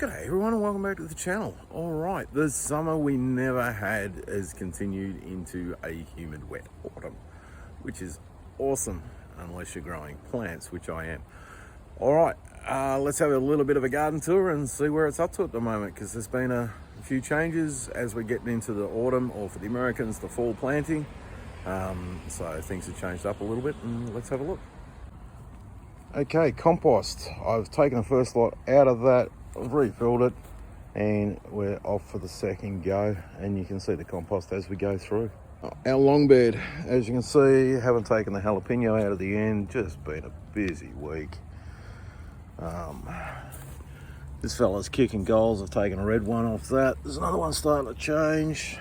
G'day everyone and welcome back to the channel. Alright, the summer we never had has continued into a humid wet autumn, which is awesome unless you're growing plants, which I am. Alright, let's have a little bit of a garden tour and see where it's up to at the moment, because there's been a few changes as we're getting into the autumn, or for the Americans, the fall planting. So things have changed up a little bit, and let's have a look. Okay, compost. I've taken the first lot out of that, I've refilled it, and we're off for the second go, and you can see the compost as we go through. Our long bed, as you can see, haven't taken the jalapeno out of the end, just been a busy week. This fella's kicking goals. I've taken a red one off that. There's another one starting to change.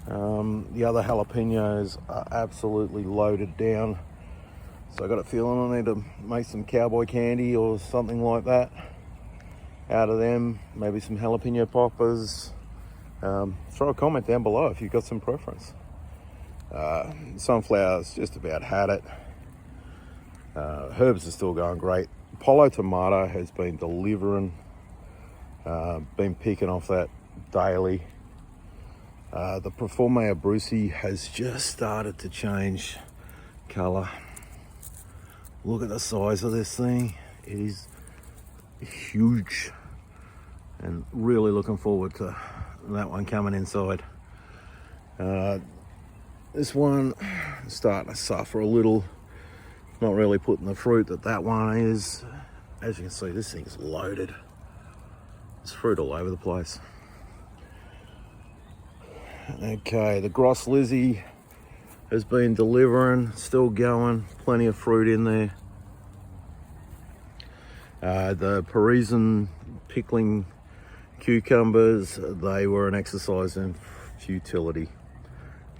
The other jalapenos are absolutely loaded down, so I got a feeling I need to make some cowboy candy or something like that out of them. Maybe some jalapeno poppers. Throw a comment down below if you've got some preference. Sunflowers just about had it. Herbs are still going great. Apollo tomato has been delivering. Been picking off that daily. The Perfume Abruzzi has just started to change colour. Look at the size of this thing. It is huge, and really looking forward to that one coming inside. This one is starting to suffer a little. Not really putting the fruit that one is. As you can see, this thing's loaded. There's fruit all over the place. Okay, the Gross Lizzie has been delivering, still going, plenty of fruit in there. The Parisian pickling cucumbers, they were an exercise in futility.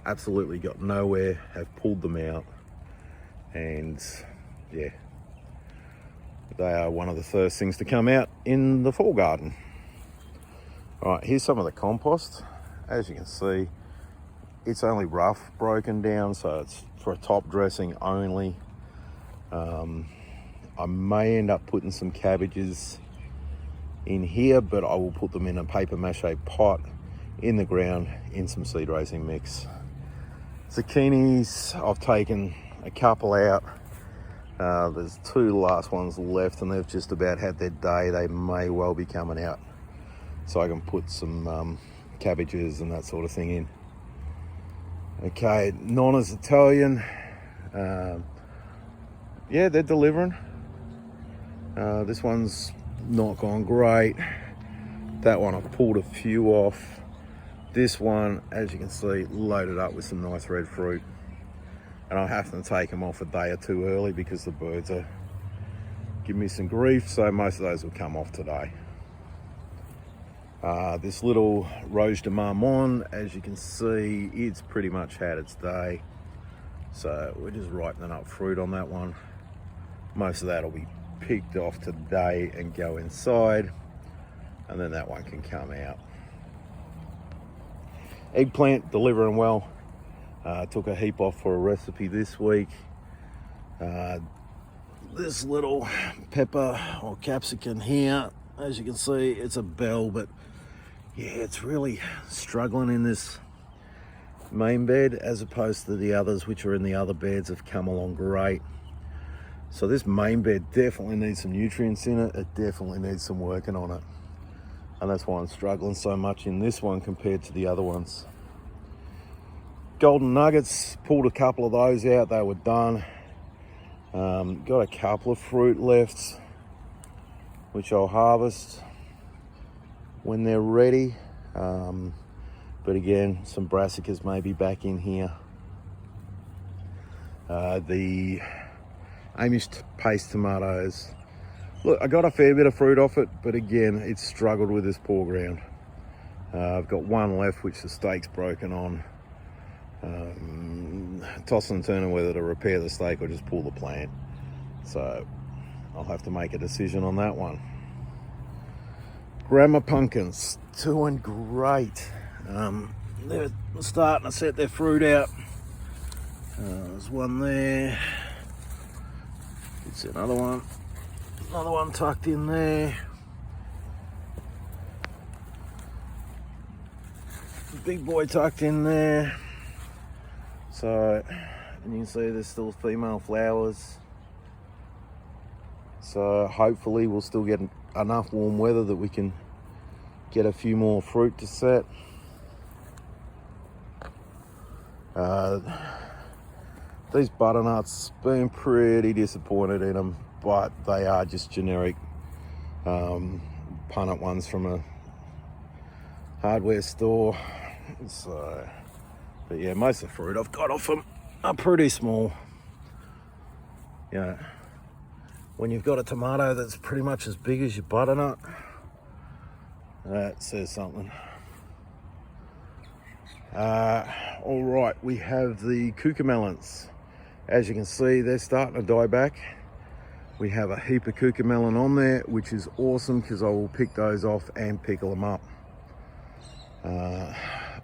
Absolutely got nowhere, have pulled them out, and yeah, they are one of the first things to come out in the fall garden. All right, here's some of the compost. As you can see, it's only rough broken down, so it's for a top dressing only. I may end up putting some cabbages in here, but I will put them in a paper mache pot in the ground in some seed raising mix. Zucchinis, I've taken a couple out. There's two last ones left, and they've just about had their day. They may well be coming out, so I can put some cabbages and that sort of thing in. Okay, Nonna's Italian. Yeah, they're delivering. This one's not gone great. That one I've pulled a few off. This one, as you can see, loaded up with some nice red fruit. And I have to take them off a day or two early because the birds are giving me some grief, so most of those will come off today. This little Roche de Marmont, as you can see, it's pretty much had its day. So we're just ripening up fruit on that one. Most of that will be picked off today and go inside, and then that one can come out. Eggplant delivering well. Took a heap off for a recipe this week. This little pepper or capsicum here, as you can see, it's a bell, but yeah, it's really struggling in this main bed as opposed to the others, which are in the other beds, have come along great. So this main bed definitely needs some nutrients in it. It definitely needs some working on it. And that's why I'm struggling so much in this one compared to the other ones. Golden nuggets, pulled a couple of those out. They were done. Got a couple of fruit left, which I'll harvest when they're ready. But again, some brassicas may be back in here. The Amish paste tomatoes. Look, I got a fair bit of fruit off it, but again, it's struggled with this poor ground. I've got one left, which the stake's broken on. Tossing and turning whether to repair the stake or just pull the plant. So I'll have to make a decision on that one. Grandma pumpkins, doing great. They're starting to set their fruit out. There's one there. It's another one tucked in there. big boy tucked in there. So, and you can see there's still female flowers. So hopefully we'll still get enough warm weather that we can get a few more fruit to set. These butternuts, been pretty disappointed in them, but they are just generic punnet ones from a hardware store. So, but yeah, most of the fruit I've got off them are pretty small. Yeah, when you've got a tomato that's pretty much as big as your butternut, that says something. All right, we have the cucamelons. As you can see, they're starting to die back. We have a heap of cucamelon on there, which is awesome because I will pick those off and pickle them up.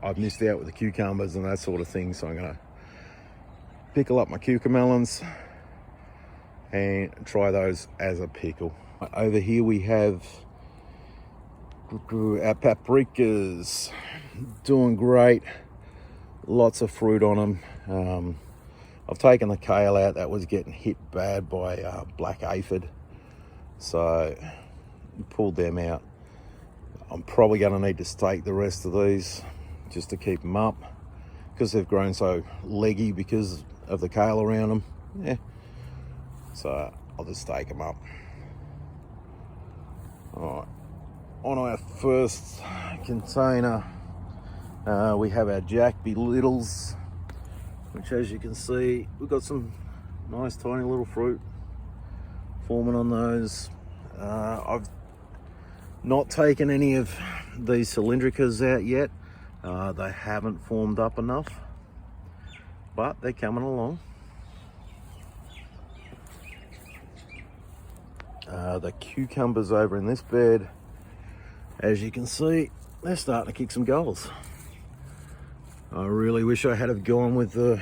I've missed out with the cucumbers and that sort of thing, so I'm gonna pickle up my cucamelons and try those as a pickle. Over here we have our paprikas, doing great. Lots of fruit on them. I've taken the kale out. That was getting hit bad by black aphid, so pulled them out. I'm probably going to need to stake the rest of these just to keep them up because they've grown so leggy because of the kale around them. Yeah, so I'll just stake them up. All right, on our first container, we have our Jack Be Littles, which, as you can see, we've got some nice tiny little fruit forming on those. I've not taken any of these cylindricas out yet. They haven't formed up enough, but they're coming along. The cucumbers over in this bed, as you can see, they're starting to kick some goals. I really wish I had have gone with the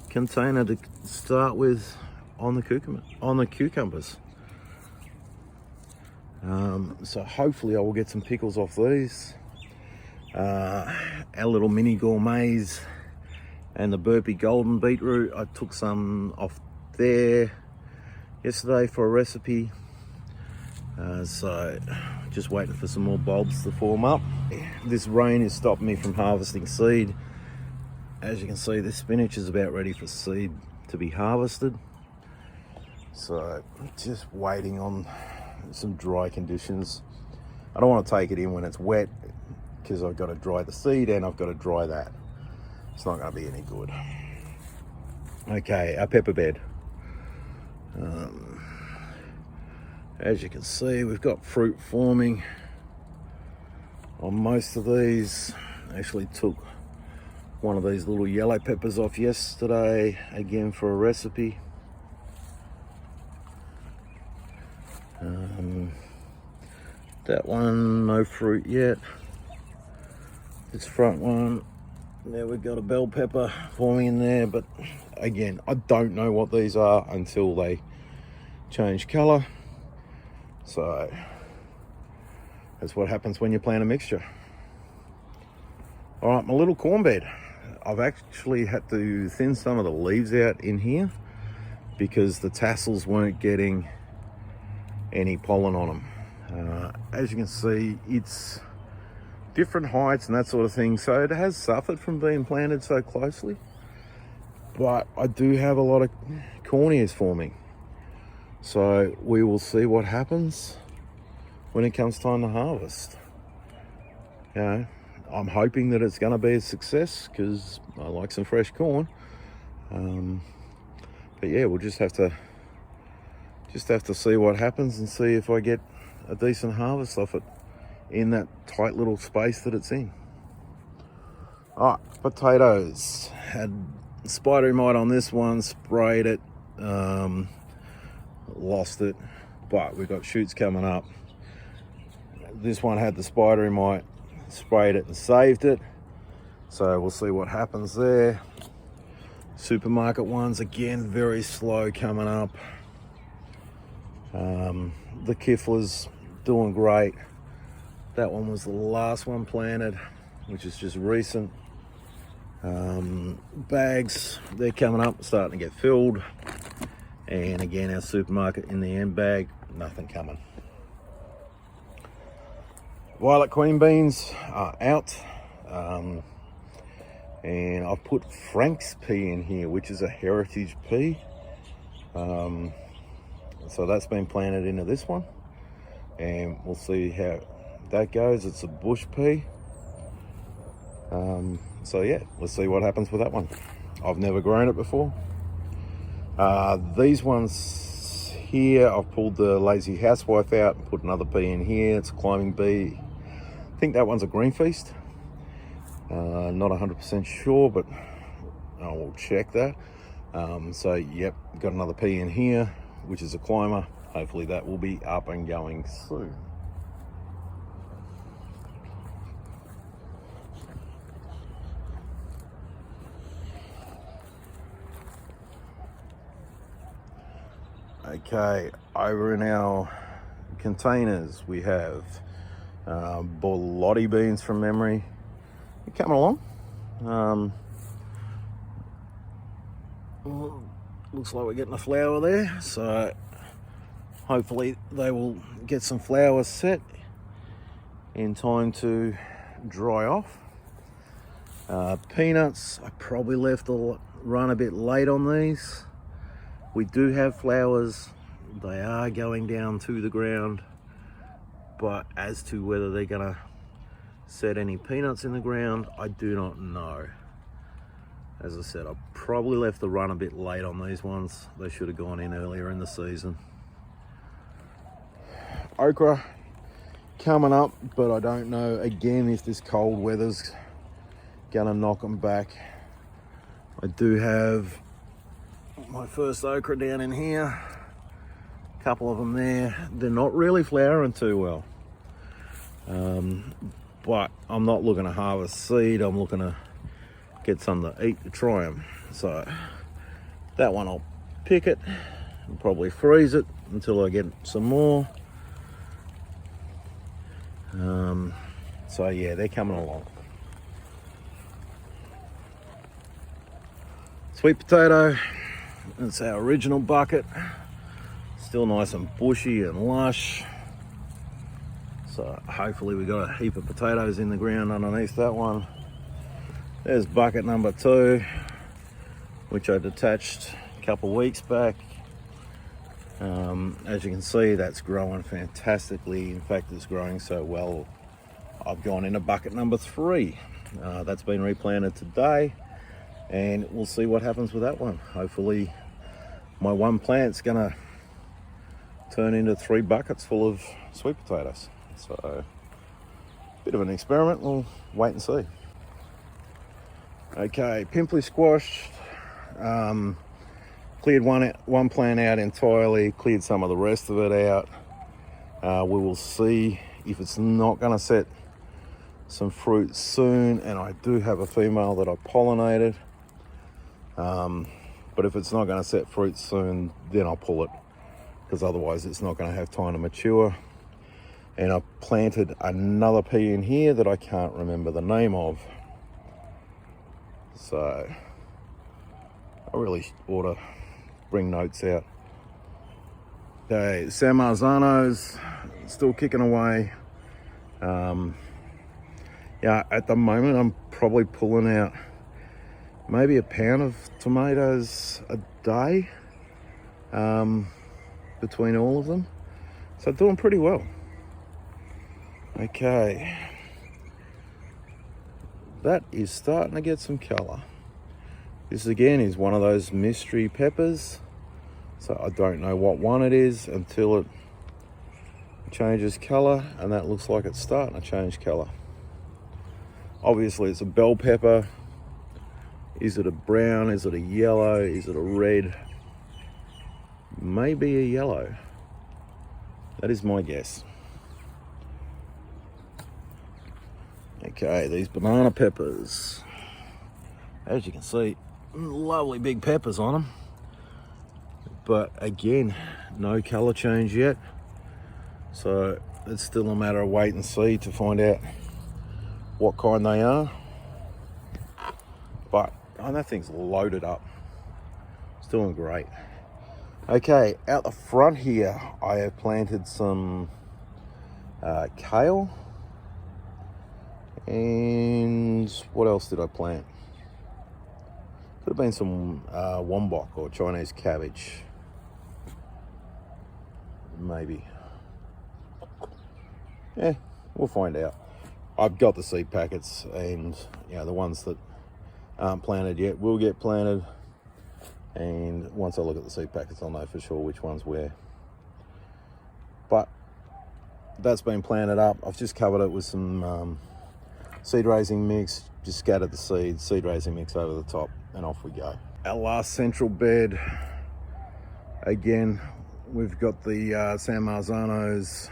container to start with on the cucumbers. So hopefully I will get some pickles off these. Our little mini gourmets and the burpee golden beetroot, I took some off there yesterday for a recipe. So just waiting for some more bulbs to form up. This rain is stopping me from harvesting seed. As you can see, this spinach is about ready for seed to be harvested. So just waiting on some dry conditions. I don't want to take it in when it's wet because I've got to dry the seed and I've got to dry that. It's not going to be any good. Okay, our pepper bed. As you can see, we've got fruit forming on most of these. I actually took one of these little yellow peppers off yesterday, again for a recipe. That one, no fruit yet. This front one, there we've got a bell pepper forming in there, but again, I don't know what these are until they change colour. So that's what happens when you plant a mixture. All right, my little corn bed. I've actually had to thin some of the leaves out in here because the tassels weren't getting any pollen on them. As you can see, it's different heights and that sort of thing, so it has suffered from being planted so closely, but I do have a lot of corn ears forming. So we will see what happens when it comes time to harvest. You know, I'm hoping that it's going to be a success because I like some fresh corn. But yeah, we'll just have to see what happens and see if I get a decent harvest off it in that tight little space that it's in. All right, potatoes. Had spidery mite on this one, sprayed it. Lost it, but we've got shoots coming up. This one had the spidery mite, sprayed it and saved it, so we'll see what happens there. Supermarket ones, again, very slow coming up. The Kifler's doing great. That one was the last one planted. which is just recent. Bags, they're coming up, starting to get filled. And again, our supermarket in the end bag, nothing coming. Violet queen beans are out. And I've put Frank's pea in here, which is a heritage pea. So that's been planted into this one. And we'll see how that goes. It's a bush pea. So yeah, let's see what happens with that one. I've never grown it before. These ones here, I've pulled the lazy housewife out and put another pea in here. It's a climbing bee. I think that one's a green feast. Not 100% sure, but I will check that. So yep, got another pea in here, which is a climber. Hopefully that will be up and going soon. Okay, over in our containers we have Blotty Beans from memory. They're coming along. Well, looks like we're getting a flower there, so hopefully they will get some flowers set in time to dry off. Peanuts, I probably left the run a bit late on these. We do have flowers, they are going down to the ground, but as to whether they're gonna set any peanuts in the ground, I do not know. As I said, I probably left the run a bit late on these ones. They should have gone in earlier in the season. Okra coming up, but I don't know again if this cold weather's gonna knock them back. I do have my first okra down in here, a couple of them there. They're not really flowering too well, but I'm not looking to harvest seed. I'm looking to get some to eat to try them. So that one I'll pick it and probably freeze it until I get some more. So yeah, they're coming along. Sweet potato, that's our original bucket. Still nice and bushy and lush. So hopefully we got a heap of potatoes in the ground underneath that one. There's bucket number 2, which I detached a couple weeks back. As you can see, that's growing fantastically. In fact, it's growing so well, I've gone into bucket number 3. That's been replanted today, and we'll see what happens with that one. Hopefully my one plant's gonna turn into 3 buckets full of sweet potatoes. So, bit of an experiment, we'll wait and see. Okay, pimply squash, cleared one plant out entirely, cleared some of the rest of it out. We will see if it's not gonna set some fruit soon, and I do have a female that I pollinated. But if it's not gonna set fruit soon, then I'll pull it, because otherwise it's not gonna have time to mature. And I planted another pea in here that I can't remember the name of. So I really ought to bring notes out. Okay, San Marzanos still kicking away. Yeah, at the moment I'm probably pulling out maybe a pound of tomatoes a day between all of them. So doing pretty well. Okay, that is starting to get some color. This again is one of those mystery peppers, so I don't know what one it is until it changes color, and that looks like it's starting to change color. Obviously it's a bell pepper. Is it a brown? Is it a yellow? Is it a red? Maybe a yellow. That is my guess. Okay, these banana peppers. As you can see, lovely big peppers on them. But again, no color change yet. So it's still a matter of wait and see to find out what kind they are. But oh, that thing's loaded up. It's doing great. Okay, out the front here, I have planted some kale. And what else did I plant? Could have been some wombok or Chinese cabbage. Maybe. Yeah, we'll find out. I've got the seed packets, and the ones that aren't planted yet will get planted. And once I look at the seed packets, I'll know for sure which one's where. But that's been planted up. I've just covered it with some seed raising mix, just scattered the seed raising mix over the top, and off we go. Our last central bed, again, we've got the San Marzanos,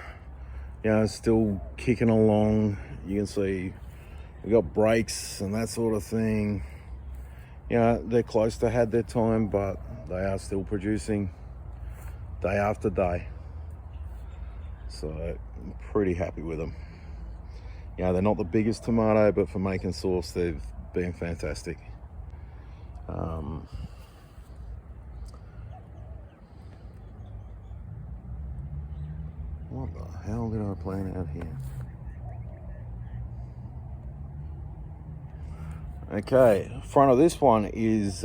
still kicking along. You can see we've got breaks and that sort of thing. They're close to had their time, but they are still producing day after day. So I'm pretty happy with them. They're not the biggest tomato, but for making sauce, they've been fantastic. What the hell did I plant out here? Okay, front of this one is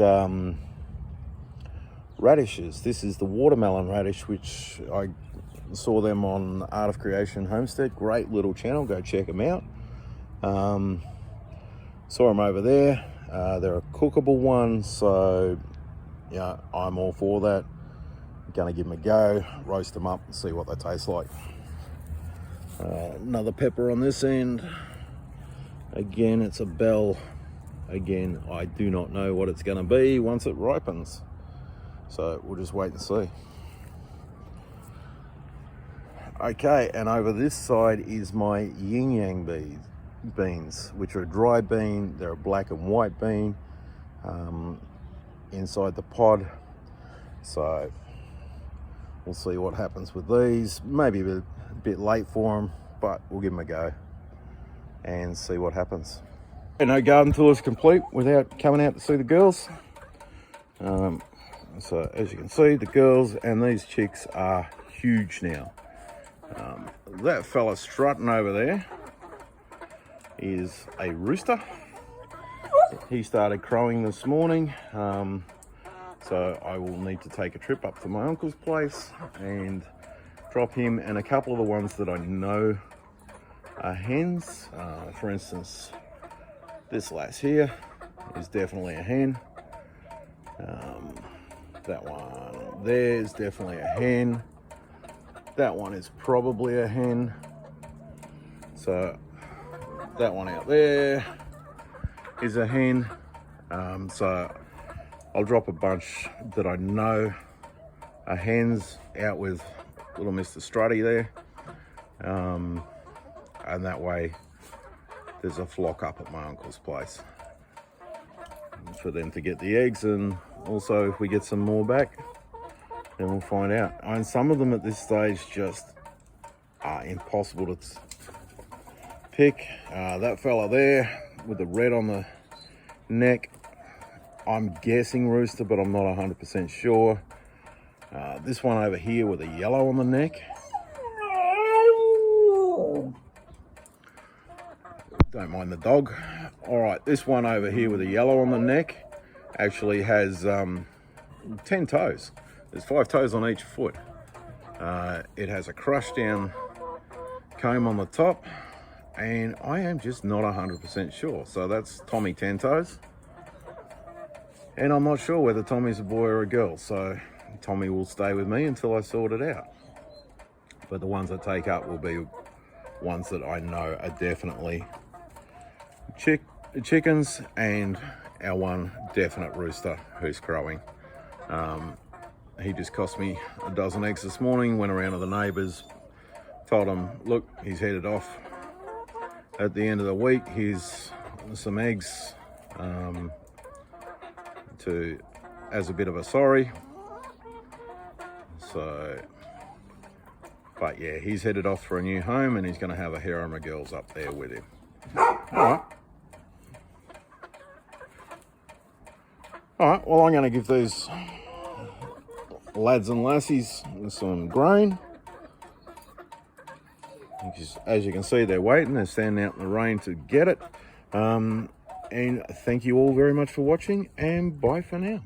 radishes. This is the watermelon radish, which I saw them on Art of Creation Homestead. Great little channel, go check them out. Saw them over there. They're a cookable one, so I'm all for that. Gonna give them a go, roast them up and see what they taste like. Another pepper on this end. Again, it's a bell. Again, I do not know what it's gonna be once it ripens, so we'll just wait and see. Okay, and over this side is my Yin Yang Bee Beans, which are a dry bean. They're a black and white bean inside the pod. So we'll see what happens with these. Maybe a bit late for them, but we'll give them a go and see what happens. No garden tour is complete without coming out to see the girls. So as you can see, the girls and these chicks are huge now. That fella strutting over there is a rooster. He started crowing this morning, so I will need to take a trip up to my uncle's place and drop him and a couple of the ones that I know are hens. For instance, this lass here is definitely a hen. That one there is definitely a hen. That one is probably a hen. So that one out there is a hen. So I'll drop a bunch that I know are hens out with little Mr. Strutty there. And that way there's a flock up at my uncle's place for them to get the eggs, and also if we get some more back, then we'll find out. And some of them at this stage just are impossible to pick. That fella there with the red on the neck, I'm guessing rooster, but I'm not 100% sure. This one over here with a yellow on the neck, don't mind the dog. All right, this one over here with a yellow on the neck actually has 10 toes. There's 5 toes on each foot. It has a crushed down comb on the top, and I am just not 100% sure. So that's Tommy 10 toes. And I'm not sure whether Tommy's a boy or a girl, so Tommy will stay with me until I sort it out. But the ones I take up will be ones that I know are definitely chickens, and our one definite rooster who's crowing. He just cost me a dozen eggs this morning. Went around to the neighbours, told them, look, he's headed off at the end of the week. Here's some eggs as a bit of a sorry. So, but yeah, he's headed off for a new home, and he's going to have a harem of girls up there with him. All right, well, I'm going to give these lads and lassies some grain. Because, as you can see, they're waiting. They're standing out in the rain to get it. And thank you all very much for watching, and bye for now.